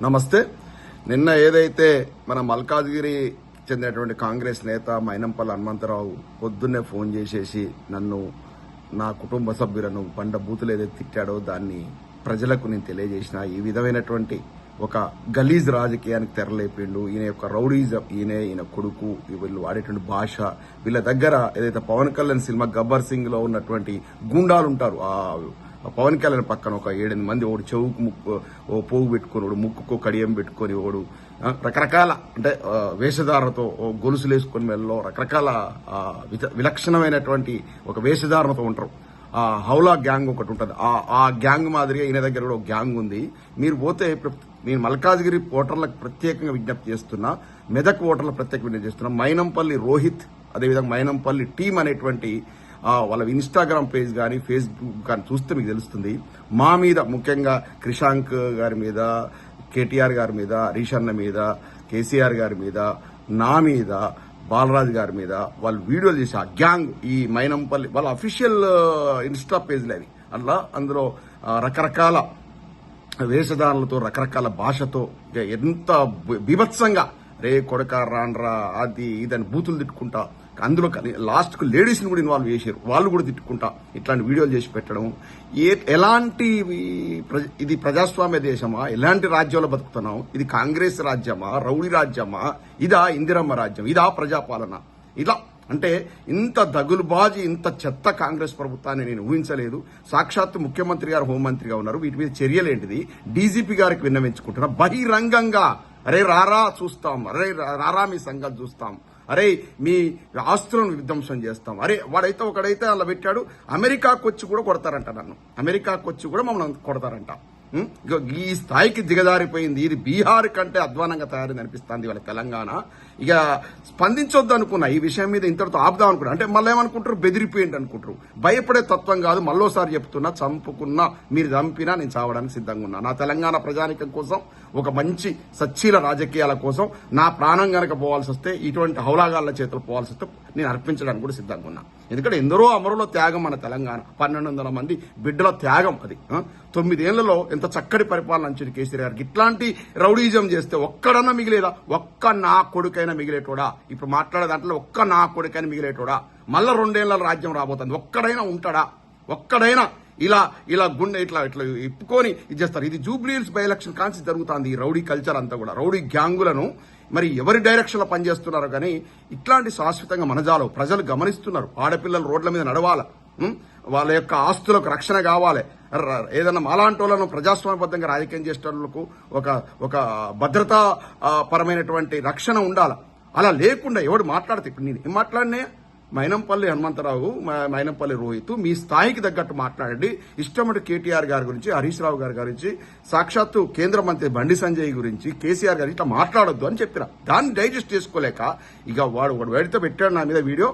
నమస్తే. నిన్న ఏదైతే మన మల్కాజ్గిరి చెందినటువంటి కాంగ్రెస్ నేత మైనంపల్లి హనుమంతరావు పొద్దున్నే ఫోన్ చేసేసి నన్ను, నా కుటుంబ సభ్యులను బండ బూతులు ఏదైతే తిట్టాడో దాన్ని ప్రజలకు నేను తెలియజేసిన. ఈ విధమైనటువంటి ఒక గలీజ్ రాజకీయానికి తెరలేపిండు. ఈయన యొక్క రౌడీజం, ఈయన కొడుకు, వీళ్ళు వాడేటువంటి భాష, వీళ్ళ దగ్గర ఏదైతే పవన్ కళ్యాణ్ సినిమా గబ్బర్ సింగ్ లో ఉన్నటువంటి గూండాలు ఉంటారు, పవన్ కళ్యాణ్ పక్కన ఒక 7-8 మంది, ఒకడు చెవుకు పోగు పెట్టుకుని, ఒకడు ముక్కుకు కడియం పెట్టుకుని, ఒకడు రకరకాల అంటే వేషధారణతో గొలుసులు వేసుకుని మెల్లో రకరకాల విలక్షణమైనటువంటి ఒక వేషధారణతో ఉంటారు. హౌలా గ్యాంగ్ ఒకటి ఉంటుంది. ఆ గ్యాంగ్ మాదిరిగా ఈయన దగ్గర కూడా ఒక గ్యాంగ్ ఉంది. మీరు పోతే నేను మల్కాజ్గిరి ఓటర్లకు ప్రత్యేకంగా విజ్ఞప్తి చేస్తున్నా, మెదక్ ఓటర్లకు ప్రత్యేకంగా విజ్ఞప్తి చేస్తున్నా. మైనంపల్లి రోహిత్, అదేవిధంగా మైనంపల్లి టీం అనేటువంటి వాళ్ళ ఇన్స్టాగ్రామ్ పేజ్ కానీ ఫేస్బుక్ కానీ చూస్తే మీకు తెలుస్తుంది. మా మీద ముఖ్యంగా క్రిషాంక్ గారి మీద, కేటీఆర్ గారి మీద, రీషన్న మీద, కేసీఆర్ గారి మీద, నా మీద, బాలరాజు గారి మీద వాళ్ళు వీడియోలు చేసి ఆ గ్యాంగ్, ఈ మైనంపల్లి వాళ్ళ అఫీషియల్ ఇన్స్టా పేజ్లు అవి, అట్లా అందులో రకరకాల వేషధారణలతో, రకరకాల భాషతో ఎంత బీభత్సంగా రే కొడక రాన్రా అది ఇదని బూతులు తిట్టుకుంటా, అందులో లాస్ట్ కు లేడీస్ ని కూడా ఇన్వాల్వ్ చేశారు, వాళ్ళు కూడా తిట్టుకుంటా ఇట్లాంటి వీడియోలు చేసి పెట్టడం. ఎలాంటి ఇది ప్రజాస్వామ్య దేశమా? ఎలాంటి రాజ్యంలో బతుకుతున్నాం? ఇది కాంగ్రెస్ రాజ్యమా? రౌడీ రాజ్యమా? ఇదా ఇందిరమ్మ రాజ్యం? ఇదా ప్రజాపాలన? ఇలా అంటే ఇంత దగులుబాజీ, ఇంత చెత్త కాంగ్రెస్ ప్రభుత్వాన్ని నేను ఊహించలేదు. సాక్షాత్తు ముఖ్యమంత్రి గారు హోంమంత్రిగా ఉన్నారు. వీటి మీద చర్యలేంటిది? డీజీపీ గారికి విన్నవించుకుంటున్నా బహిరంగంగా, అరే రారా చూస్తాం, అరే రారా మీ సంగతి చూస్తాం, అరే మీ ఆస్తులను విధ్వంసం చేస్తాం, అరే ఒకడైతే అలా పెట్టాడు, అమెరికాకు వచ్చి కూడా కొడతారంట, నన్ను అమెరికాకు వచ్చి కూడా మమ్మల్ని కొడతారంట. ఈ స్థాయికి దిగజారిపోయింది. ఇది బీహార్ కంటే అధ్వానంగా తయారైంది అనిపిస్తుంది వాళ్ళ తెలంగాణ. ఇక స్పందించొద్దు అనుకున్నా, ఈ విషయం మీద ఇంతటితో ఆపుదాం అనుకున్నా. అంటే మళ్ళీ ఏమనుకుంటారు, బెదిరిపోయింది అనుకుంటారు. భయపడే తత్వం కాదు. మళ్ళోసారి చెప్తున్నా, చంపుకున్నా, మీరు చంపినా నేను చావడానికి సిద్ధంగా ఉన్నా. నా తెలంగాణ ప్రజానికం కోసం, ఒక మంచి సచ్చీల రాజకీయాల కోసం నా ప్రాణం గనక పోవాల్సి వస్తే, ఇటువంటి హౌలాగాళ్ల చేతులు పోవాల్సి వస్తే నేను అర్పించడానికి కూడా సిద్ధంగా ఉన్నా. ఎందుకంటే ఎందరో అమరుల త్యాగం మన తెలంగాణ, 1200 మంది బిడ్డల త్యాగం అది. 9 ఏళ్లలో ఎంత చక్కటి పరిపాలన అంచింది కేసీఆర్ గారికి. ఇట్లాంటి రౌడీజం చేస్తే ఒక్కడన్నా మిగిలేదా? ఒక్క నా కొడుకైనా మిగిలేటోడా? ఇప్పుడు మాట్లాడే దాంట్లో ఒక్క నా కొడుకైనా మిగిలేటోడా? మళ్ళా 2 ఏళ్ల రాజ్యం రాబోతుంది. ఒక్కడైనా ఉంటాడా? ఒక్కడైనా ఇలా గుండె ఇట్లా ఇప్పుకొని ఇది చేస్తారు. ఇది జూబ్లీహిల్స్ బై ఎలక్షన్ కాన్సి జరుగుతుంది. ఈ రౌడీ కల్చర్ అంతా కూడా, రౌడీ గ్యాంగులను మరి ఎవరి డైరెక్షన్ లో పనిచేస్తున్నారో కానీ ఇట్లాంటి శాశ్వతంగా మనజాలు ప్రజలు గమనిస్తున్నారు. ఆడపిల్లలు రోడ్ల మీద నడవాల, వాళ్ళ యొక్క ఆస్తులకు రక్షణ కావాలి. ఏదన్నా మాలాంటోళ్లను ప్రజాస్వామ్యబద్ధంగా రాజకీయం చేసేటోళ్లకు ఒక భద్రతా పరమైనటువంటి రక్షణ ఉండాలి. అలా లేకుండా ఎవడు మాట్లాడితే, ఇప్పుడు నేను ఏం మాట్లాడినా, మైనంపల్లి హనుమంతరావు, మైనంపల్లి రోహిత్ మీ స్థాయికి తగ్గట్టు మాట్లాడండి. ఇష్టమటు కేటీఆర్ గారి గురించి, హరీష్ రావు గారి గురించి, సాక్షాత్తు కేంద్ర మంత్రి బండి సంజయ్ గురించి, కేసీఆర్ గారి ఇట్లా మాట్లాడొద్దు అని చెప్పిన. దాన్ని డైజెస్ట్ చేసుకోలేక ఇక వాడు వెడితే పెట్టాడు నా మీద వీడియో.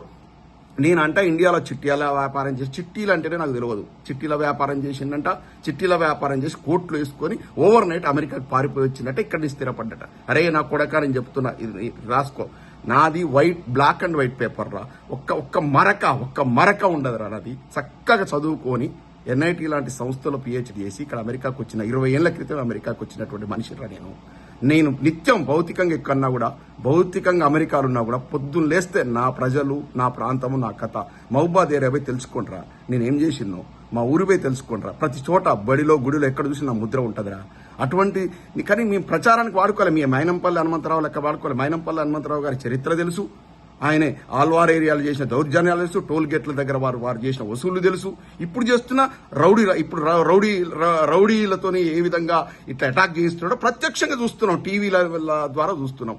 నేనంట ఇండియాలో చిట్టీల వ్యాపారం చేసి, చిట్టీలు అంటేనే నాకు తెలియదు, చిట్టీల వ్యాపారం చేసిందంట. చిట్టీల వ్యాపారం చేసి కోట్లు వేసుకొని ఓవర్ నైట్ అమెరికాకి పారిపోయి వచ్చిందట. ఇక్కడ స్థిరపడ్డట. అరే నా కొడక, నేను చెప్తున్నా, ఇది రాసుకో, నాది బ్లాక్ అండ్ వైట్ పేపర్ రా. ఒక్క మరక ఉండదురా నాది. చక్కగా చదువుకొని ఎన్ఐటి లాంటి సంస్థలో పిహెచ్డి చేసి ఇక్కడ అమెరికాకు వచ్చిన, 20 ఏళ్ల క్రితం అమెరికాకు వచ్చినటువంటి మనిషిరా నేను నిత్యం భౌతికంగా ఎక్కడన్నా కూడా, భౌతికంగా అమెరికాలో ఉన్నా కూడా పొద్దున్న లేస్తే నా ప్రజలు, నా ప్రాంతము, నా కథ, మహబూబాద్ ఏరియా పోయి తెలుసుకుంటారా నేనేం చేసినో, మా ఊరి పోయి తెలుసుకుంటారా. ప్రతి చోట బడిలో గుడిలో ఎక్కడ చూసి నా ముద్ర ఉంటుందిరా. అటువంటి కానీ మేము ప్రచారానికి వాడుకోవాలి. మీ మైనంపల్లి హనుమంతరావు లెక్క వాడుకోవాలి. మైనంపల్లి హనుమంతరావు గారి చరిత్ర తెలుసు, ఆయనే ఆల్వార్ ఏరియాలు చేసిన దౌర్జన్యాలు తెలుసు, టోల్ గేట్ల దగ్గర వారు చేసిన వసూళ్లు తెలుసు. ఇప్పుడు చేస్తున్న రౌడీలతోని ఏ విధంగా ఇట్లా అటాక్ చేస్తున్నాడో ప్రత్యక్షంగా చూస్తున్నాం, టీవీల ద్వారా చూస్తున్నాం.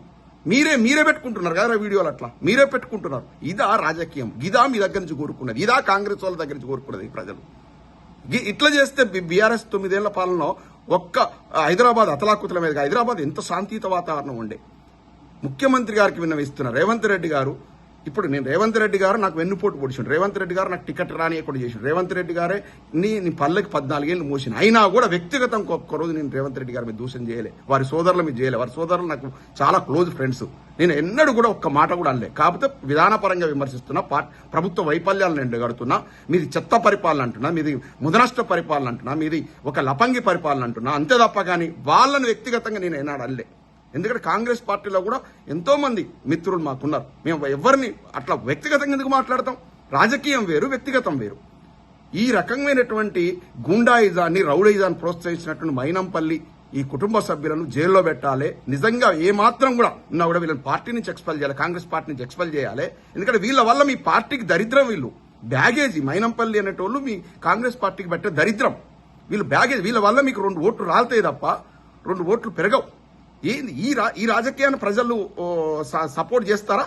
మీరే పెట్టుకుంటున్నారు కదా వీడియోలు, అట్లా మీరే పెట్టుకుంటున్నారు. ఇదా రాజకీయం? ఇదా మీ దగ్గర నుంచి కోరుకున్నది? ఇదా కాంగ్రెస్ వాళ్ళ దగ్గర నుంచి కోరుకున్నది ఈ ప్రజలు? ఇట్లా చేస్తే బీఆర్ఎస్ 9 ఏళ్ల పాలనలో ఒక్క హైదరాబాద్ అతలాకుతల మీద, హైదరాబాద్ ఎంత శాంతియుత వాతావరణం ఉండే. ముఖ్యమంత్రి గారికి విన్నవిస్తున్నారు రేవంత్ రెడ్డి గారు, ఇప్పుడు నేను రేవంత్ రెడ్డి గారు నాకు వెన్నుపోటు పొడిచిండు, రేవంత్ రెడ్డి గారు నాకు టికెట్ రానియకుండా చేసిండు, రేవంత్ రెడ్డి గారే నీ పల్లెకి 14 ఏళ్ళు మోసిన, అయినా కూడా వ్యక్తిగతం ఒక్క రోజు నేను రేవంత్ రెడ్డి గారి మీద దూషణ చేయలే, వారి సోదరుల మీద చేయలే. వారి సోదరులు నాకు చాలా క్లోజ్ ఫ్రెండ్స్. నేను ఎన్నడూ కూడా ఒక్క మాట కూడా అనలే. కాకపోతే విధానపరంగా విమర్శిస్తున్నా, ప్రభుత్వ వైఫల్యాలను ఎండగడుతున్నా, మీది చెత్త పరిపాలన అంటున్నా, మీది ముదనష్ట పరిపాలన అంటున్నా, మీది ఒక లపంగి పరిపాలన అంటున్నా, అంతే తప్ప కానీ వాళ్ళని వ్యక్తిగతంగా నేను ఏనాడు అనలే. ఎందుకంటే కాంగ్రెస్ పార్టీలో కూడా ఎంతో మంది మిత్రులు మాకున్నారు. మేము ఎవరిని అట్లా వ్యక్తిగతంగా ఎందుకు మాట్లాడతాం? రాజకీయం వేరు, వ్యక్తిగతం వేరు. ఈ రకమైనటువంటి గుండాయిజాన్ని, రౌడీజాన్ని ప్రోత్సహించినటువంటి మైనంపల్లి ఈ కుటుంబ సభ్యులను జైల్లో పెట్టాలి. నిజంగా ఏమాత్రం కూడా ఉన్నా కూడా వీళ్ళని పార్టీ నుంచి ఎక్స్పెల్ చేయాలి, కాంగ్రెస్ పార్టీ నుంచి ఎక్స్పెల్ చేయాలి. ఎందుకంటే వీళ్ళ వల్ల మీ పార్టీకి దరిద్రం. వీళ్ళు బ్యాగేజీ, మైనంపల్లి అనేటోళ్ళు మీ కాంగ్రెస్ పార్టీకి పెట్టే దరిద్రం. వీళ్ళు బ్యాగేజ్. వీళ్ళ వల్ల మీకు 2 ఓట్లు రాలుతాయి తప్ప 2 ఓట్లు పెరగవు. ఏంది ఈ రాజకీయాన్ని ప్రజలు సపోర్ట్ చేస్తారా?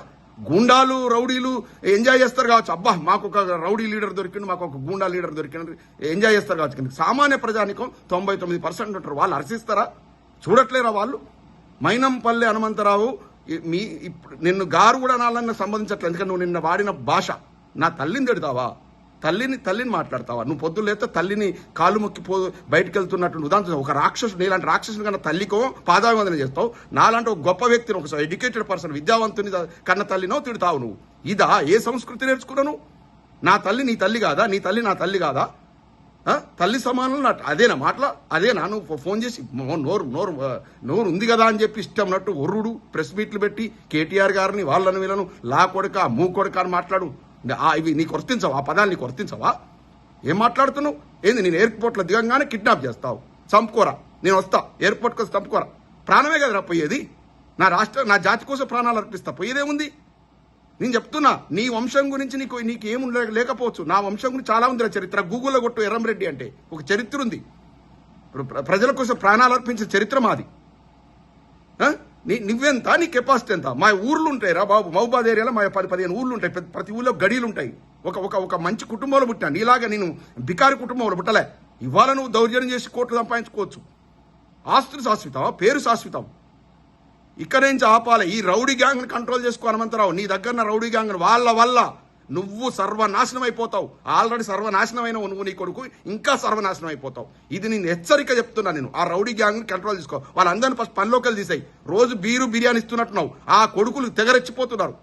గూండాలు, రౌడీలు ఎంజాయ్ చేస్తారు కావచ్చు. అబ్బా మాకు ఒక రౌడీ లీడర్ దొరికిండు, మాకు ఒక గూండా లీడర్ దొరికిండు, ఎంజాయ్ చేస్తారు కావచ్చు. కానీ సామాన్య ప్రజానికం 99% ఉంటారు. వాళ్ళు హర్షిస్తారా? చూడట్లేరా వాళ్ళు? మైనంపల్లి హనుమంతరావు నిన్ను గారు కూడా నాలన్న సంబంధించట్లేదు. ఎందుకంటే నువ్వు నిన్న వాడిన భాష, నా తల్లిని తిడతావా? తల్లిని మాట్లాడతావా? నువ్వు పొద్దున్న లేస్తే తల్లిని కాలు మొక్కి బయటకు వెళ్తున్నట్టు ఉదాహరణ ఒక రాక్షసుడు, నీలాంటి రాక్షసుని కన్నా తల్లికో పాదాభివందన చేస్తావు. నాలాంటి ఒక గొప్ప వ్యక్తిని, ఒక ఎడ్యుకేటెడ్ పర్సన్, విద్యావంతుని కన్న తల్లినో తిడతావు నువ్వు. ఇదా ఏ సంస్కృతి నేర్చుకున్నావు? నా తల్లి నీ తల్లి కాదా? నీ తల్లి నా తల్లి కాదా? తల్లి సమానం అదేనా మాటలా? అదేనా నువ్వు ఫోన్ చేసి నోరు ఉంది కదా అని చెప్పి ఇష్టం ఉన్నట్టు ఒర్రుడు, ప్రెస్ మీట్లు పెట్టి కేటీఆర్ గారిని వాళ్ళని వీళ్ళను లా కొడక, మూ కొడక అని మాట్లాడు. ఇవి నీకు వర్తించవా? ఆ పదాలు నీకు వర్తించవా? ఏం మాట్లాడుతున్నావు? ఏంది? నేను ఎయిర్పోర్ట్లో దిగంగానే కిడ్నాప్ చేస్తావు, చంపుకోరా, నేను వస్తా ఎయిర్పోర్ట్కి వచ్చి చంపుకోరా. ప్రాణమే కదరా పోయేది. నా జాతి కోసం ప్రాణాలు అర్పిస్తా, పోయేదేముంది? నేను చెప్తున్నా, నీ వంశం గురించి నీకు ఏమి లేకపోవచ్చు. నా వంశం గురించి చాలా ఉంది చరిత్ర. గూగుల్లో కొట్టు ఎర్రంరెడ్డి అంటే ఒక చరిత్ర ఉంది. ప్రజల కోసం ప్రాణాలు అర్పించిన చరిత్ర మాది. నువ్వెంత? నీ కెపాసిటీ ఎంత? మా ఊర్లు ఉంటాయి రా బాబు, మహబూబాద్ ఏరియాలో మా 10-15 ఊర్లు ఉంటాయి. ప్రతి ఊళ్ళో గడీలు ఉంటాయి. ఒక మంచి కుటుంబంలో పుట్టా. నీలాగా నేను బికారి కుటుంబంలో పుట్టలే. ఇవాళ నువ్వు దౌర్జన్యం చేసి కోట్లు సంపాదించుకోవచ్చు. ఆస్తులు శాశ్వతం, పేరు శాశ్వతం. ఇక్కడ నుంచి ఆపాలి. ఈ రౌడీ గ్యాంగ్ని కంట్రోల్ చేసుకో హనుమంతరావు. నీ దగ్గర రౌడీ గ్యాంగ్ వాళ్ళ వల్ల నువ్వు సర్వనాశనం అయిపోతావు. ఆల్రెడీ సర్వనాశనమైన నువ్వు, నీ కొడుకు ఇంకా సర్వనాశనం అయిపోతావు. ఇది నేను హెచ్చరిక చెప్తున్నా. నేను ఆ రౌడీ గ్యాంగ్ని కంట్రోల్ చేసుకో. వాళ్ళందరినీ ఫస్ట్ పనిలోకి తీసాయి. రోజు బిర్యానీ ఇస్తున్నట్టున్నావు. ఆ కొడుకులు తెగరెచ్చిపోతున్నారు.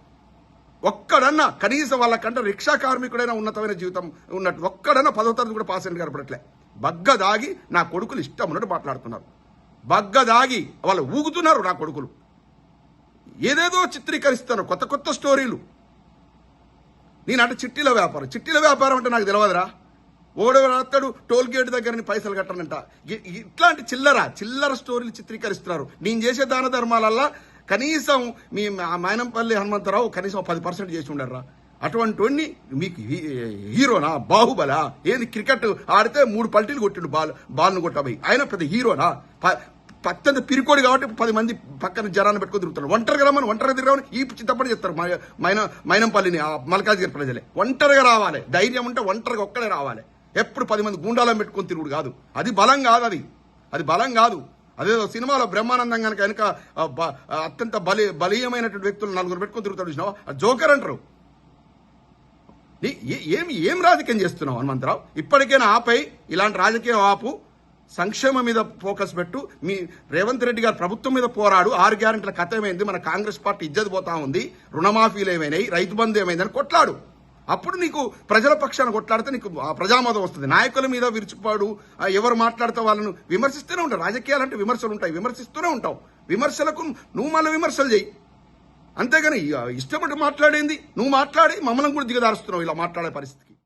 ఒక్కడన్నా కనీసం వాళ్ళకంటే రిక్షా కార్మికుడైనా ఉన్నతమైన జీవితం ఉన్నట్టు ఒక్కడన్నా 10వ తరగతి కూడా పాస్ అయ్యి కనపడట్లే. బగ్గ దాగి నా కొడుకులు ఇష్టం ఉన్నట్టు మాట్లాడుతున్నారు. బగ్గ దాగి వాళ్ళు ఊగుతున్నారు. నా కొడుకులు ఏదేదో చిత్రీకరిస్తున్నారు, కొత్త స్టోరీలు. నేనంటే చిట్టీల వ్యాపారం అంటే నాకు తెలియదురా. ఓడవరాత్తడు టోల్ గేట్ దగ్గర పైసలు కట్టనంట. ఇట్లాంటి చిల్లర స్టోరీలు చిత్రీకరిస్తున్నారు. నేను చేసే దాన ధర్మాలల్లా కనీసం మీ మైనంపల్లి హనుమంతరావు కనీసం 10% చేసి ఉండరా. అటువంటి మీకు హీరోనా? బాహుబలా? ఏది క్రికెట్ ఆడితే 3 పల్టీలు కొట్టిండు బాల్ను కొట్టబోయి. ఆయన పెద్ద హీరోనా? అత్యంత పిరికోడి కాబట్టి 10 మంది పక్కన జనాన్ని పెట్టుకొని తిరుగుతున్నారు. ఒంటరిగా రమ్మని, ఒంటరిగా తిరగమని ఈ చిత్తపడి చెప్తారు మైనంపల్లిని మల్కాజ్గిరి ప్రజలే. ఒంటరిగా రావాలి, ధైర్యం ఉంటే ఒంటరిగా ఒక్కడే రావాలి. ఎప్పుడు 10 మంది గుండాలను పెట్టుకొని తిరుగుడు కాదు. అది బలం కాదు. అది బలం కాదు. అదేదో సినిమాలో బ్రహ్మానందం కనుక వెనక అత్యంత బలీయమైనటువంటి వ్యక్తులు 4 పెట్టుకొని తిరుగుతాడు చూసినావా? జోకర్ అంటారు. ఏం రాజకీయం చేస్తున్నావు హనుమంతరావు? ఇప్పటికైనా ఆపై ఇలాంటి రాజకీయం ఆపు. సంక్షేమం మీద ఫోకస్ పెట్టు. మీ రేవంత్ రెడ్డి గారు ప్రభుత్వం మీద పోరాడు. 6 గ్యారెంటీల కథ ఏమైంది? మన కాంగ్రెస్ పార్టీ ఇజ్జత్ పోతా ఉంది, రుణమాఫీలు ఏమైనాయి, రైతు బంధు ఏమైందని కొట్లాడు. అప్పుడు నీకు ప్రజల పక్షాన కొట్లాడితే నీకు ప్రజామోదం వస్తుంది. నాయకుల మీద విరుచుపాడు, ఎవరు మాట్లాడితే వాళ్ళను విమర్శిస్తూనే ఉంటావు. రాజకీయాలంటే విమర్శలు ఉంటాయి, విమర్శిస్తూనే ఉంటావు. విమర్శలకు నువ్వు మళ్ళీ విమర్శలు చేయి. అంతేగాని ఇష్టపడి మాట్లాడేంది? నువ్వు మాట్లాడి మమ్మల్ని కూడా దిగదారుస్తున్నావు ఇలా మాట్లాడే పరిస్థితికి.